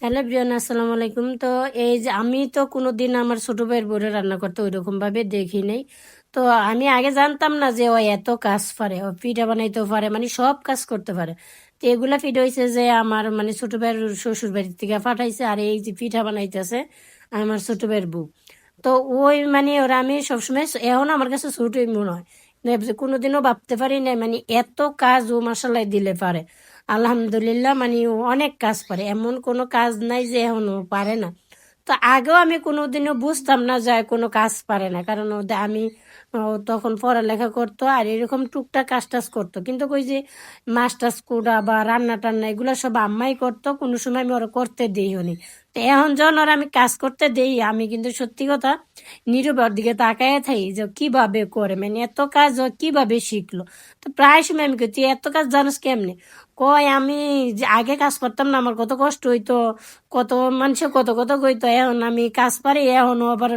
Hello Brian, আসসালামু আলাইকুম। তো এই যে আমি তো কোনোদিন আমার ছোট ভাইয়ের বউরে রান্না করতে ওইরকম ভাবে দেখি নাই। তো আমি আগে জানতাম না যে ও এত কাজ পারে, ও পিঠা বানাইতেও পারে, মানে সব কাজ করতে পারে। তো এগুলা পিঠা হয়েছে যে আমার মানে ছোট ভাইয়ের শ্বশুর বাড়ির থেকে পাঠাইছে, আর এই যে পিঠা বানাইতেছে আমার ছোট ভাইয়ের বউ। তো ওই মানে ওরা আমি সবসময় এখন আমার কাছে ছোটই মনে হয়, কোনোদিনও ভাবতে পারি না মানে এত কাজ ও মাসাল্লাহ দিলে পারে। আলহামদুলিল্লাহ, মানে ও অনেক কাজ পারে, এমন কোনো কাজ নাই যে এখন ও পারে না। তো আগেও আমি কোনোদিনও বুঝতাম না যে কোনো কাজ পারে না, কারণ আমি ও তখন পড়ালেখা করতো আর এরকম টুকটাক কাজ টাজ করতো, কিন্তু ওই যে মাছ টাছ কুড়া বা রান্না টান্না এগুলো সব আম্মাই করতো, কোনো সময় আমি ওরা করতে দিইনি। তো এখন যখন ওরা আমি কাজ করতে দেই, আমি কিন্তু সত্যি কথা নীরবের দিকে তাকায় থাকি যে কিভাবে করে, মানে এত কাজ ও কিভাবে শিখলো। তো প্রায় সময় আমি কই, তুই এত কাজ জানোস কেমনে? কয় আমি যে আগে কাজ করতাম না, আমার কত কষ্ট হইতো, কত মানুষে কত কত কইতো, এখন আমি কাজ পারি, এখনও আবার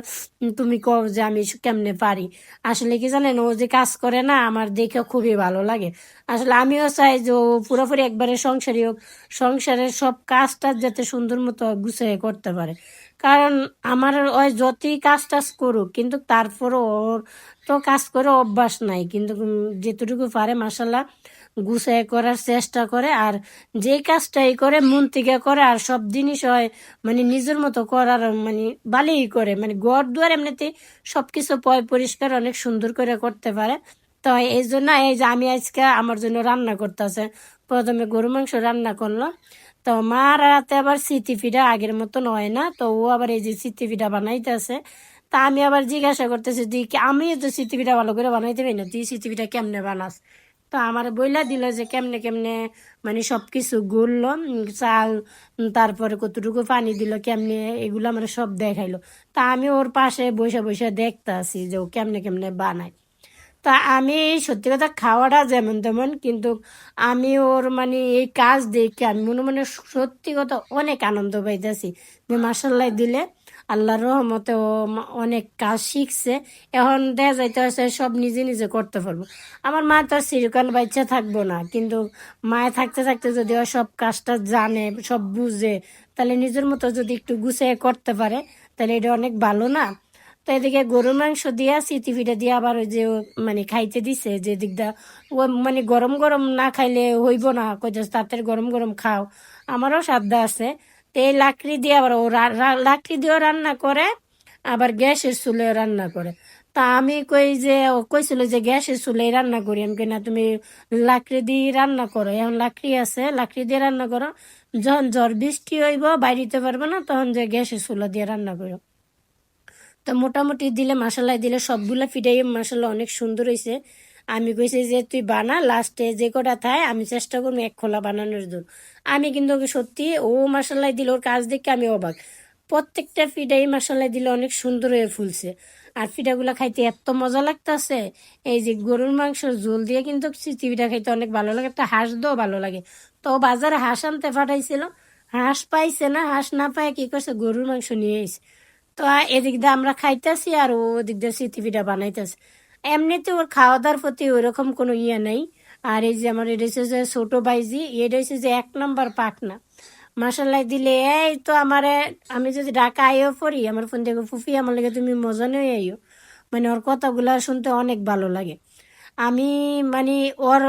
তুমি কও যে আমি কেমনে পারি। আসলে কি জানেন, ও যে কাজ করে না আমার দেখে খুবই ভালো লাগে। আসলে আমিও চাই যে ও পুরোপুরি একবারে সংসারী হোক, সংসারের সব কাজটা যাতে সুন্দর মতো গুছিয়ে করতে পারে। কারণ আমার ওই যতই কাজ টাজ করুক, কিন্তু তারপরও ওর তো কাজ করে অভ্যাস নাই, কিন্তু যেটুকু পারে মাসাল্লাহ গুছিয়ে করার চেষ্টা করে। আর যে কাজটাই করে মন থেকে করে, আর সব জিনিস হয় মানে নিজের মতো করার মানে ভালোই করে, মানে ঘর দুয়ার এমনিতে সবকিছু পরিষ্কার অনেক সুন্দর করে করতে পারে। তো এই জন্য এই যে আমি আজকে আমার জন্য রান্না করতেছে, প্রথমে গরু মাংস রান্না করলো। তো মা রাতে আবার সিটি পিঠা আগের মতন হয় না, তো ও আবার এই যে সিটি পিঠা বানাইতেছে। তা আমি আবার জিজ্ঞাসা করতেছি, তুই আমি তো সিটি পিঠা ভালো করে বানাইতে পারি না, তুই সিটি পিঠা কেমনে বানাস? তো আমার বইলা দিল যে কেমনে কেমনে মানে সবকিছু গুললো, চাল, তারপরে কতটুকু পানি দিল কেমনে, এগুলো আমার সব দেখাইলো। তা আমি ওর পাশে বসে বসে দেখতে আছি যে ও কেমনে কেমনে বানায়। তা আমি সত্যি কথা খাওয়াটা যেমন তেমন, কিন্তু আমি ওর মানে এই কাজ দেখে আমি মনে মনে সত্যি কথা অনেক আনন্দ পাইতেছি যে মাসাল্লাহ দিলে আল্লাহর রহমতে ও অনেক কাজ শিখছে। এখন দেখা যাইতে হচ্ছে সব নিজে নিজে করতে পারবো। আমার মা তো আর চিরকাল বাচ্চা থাকবো না, কিন্তু মায়ে থাকতে থাকতে যদি ও সব কাজটা জানে, সব বুঝে, তাহলে নিজের মতো যদি একটু গুছিয়ে করতে পারে, তাহলে এটা অনেক ভালো না? তো এদিকে গরুর মাংস দিয়া সিটি পিঠা দিয়ে আবার ওই যে মানে খাইতে দিছে যে দিকটা ও মানে গরম গরম না খাইলে হইব না, কইতেছে তাড়াতাড়ি গরম গরম খাও। আমারও সাধ্যা আছে। তো এই লাকড়ি দিয়ে আবার ও লাকড়ি দিয়েও রান্না করে, আবার গ্যাসের চুলে রান্না করে। তা আমি কই যে ও কইছিল যে গ্যাসের চুলে রান্না করি, আমি কই না, তুমি লাকড়ি দিয়ে রান্না করো, এখন লাকড়ি আছে লাকড়ি দিয়ে রান্না করো, যখন ঝড় বৃষ্টি হইব বাইরিতে পারবো না, তখন যে গ্যাসের চুলা দিয়ে রান্না করো। তো মোটামুটি দিলে মশালা দিলে সবগুলা ফিটাই মশালা অনেক সুন্দর হয়েছে। আমি কইছি যে তুই বানা, লাস্টে যে কটা থায় আমি চেষ্টা করবো এক খোলা বানানোর জন্য। আমি কিন্তু ওকে সত্যি ও মশালাই দিল, ওর কাজ দেখে আমি অবাক। প্রত্যেকটা ফিটাই মশালাই দিলে অনেক সুন্দর হয়ে ফুলছে, আর পিঠাগুলা খাইতে এত মজা লাগতেছে। এই যে গরুর মাংসের ঝোল দিয়ে কিন্তু চিচি পিঠা খাইতে অনেক ভালো লাগে, একটা হাঁস দিয়েও ভালো লাগে। তো ও বাজারে হাঁস আনতে পাঠাইছিল, হাঁস পাইছে না, হাঁস না পায় কি করছে গরুর মাংস নিয়ে এসে। তো এদিক দিয়ে আমরা খাইতেছি আর ও ওদিক দিয়ে সিটি পিঠা বানাইতেছে। এমনিতে ওর খাওয়া দাওয়ার প্রতি ওইরকম কোনো ইয়ে নেই। আর এই যে আমার এটা হচ্ছে যে ছোট বাইজি, এটা হচ্ছে যে এক নম্বর পাকনা। মাসাল্লাহ দিলে এই তো আমারে, আমি যদি ঢাকা আইও পড়ি আমার ফোন থেকে ফুফি আমার লাগে তুমি মজা নিয়ে আইও, মানে ওর কথাগুলো শুনতে অনেক ভালো লাগে। আমি মানে ওর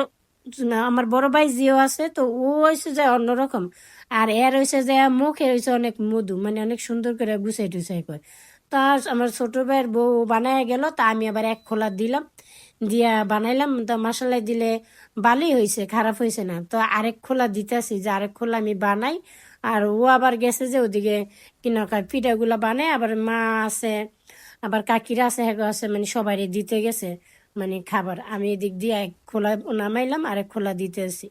আমার বড় ভাই জিও আছে, তো ও হয়েছে যে অন্যরকম। আর এর হয়েছে যে মুখে হয়েছে অনেক মধু, মানে অনেক সুন্দর করে গুছাই টুছাই করে। তা আমার ছোট ভাইয়ের বউ বানায় গেল, তা আমি আবার এক খোলা দিলাম, দিয়া বানাইলাম। তো মশালাই দিলে ভালোই হয়েছে, খারাপ হয়েছে না। তো আরেক খোলা দিতেছি যে আরেক খোলা আমি বানাই। আর ও আবার গেছে যে ওদিকে কিনা পিঠাগুলা বানায়, আবার মা আছে, আবার কাকিরা আছে, হ্যাঁ আছে, মানে সবাই দিতে গেছে মানে খাবার। আমি এদিক দিয়ে এক খোলা নামাইলাম আর এক খোলা দিতেছি।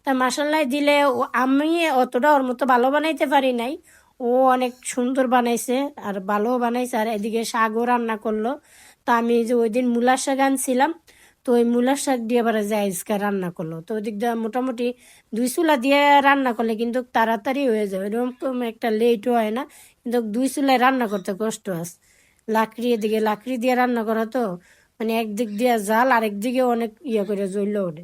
তা মাসাল্লাহ দিলে আমি অতটা ওর মতো ভালো বানাইতে পারি নাই, ও অনেক সুন্দর বানাইছে আর ভালো বানাইছে। আর এদিকে শাকও রান্না করলো। তো আমি যে ওই দিন মূলার শাক আনছিলাম, তো ওই মূলার শাক দিয়ে আবার জায়জকা রান্না করলো। তো ওই দিক দিয়ে মোটামুটি দুই চুলা দিয়ে রান্না করলে কিন্তু তাড়াতাড়ি হয়ে যায়, এরকম একটা লেটও হয় না। কিন্তু দুই চুলায় রান্না করতে কষ্ট আছে, লাকড়ি এদিকে লাকড়ি দিয়ে রান্না করা তো, মানে একদিক দিয়ে জাল আর একদিকে অনেক ইয়ে করে জ্বললে ওঠে।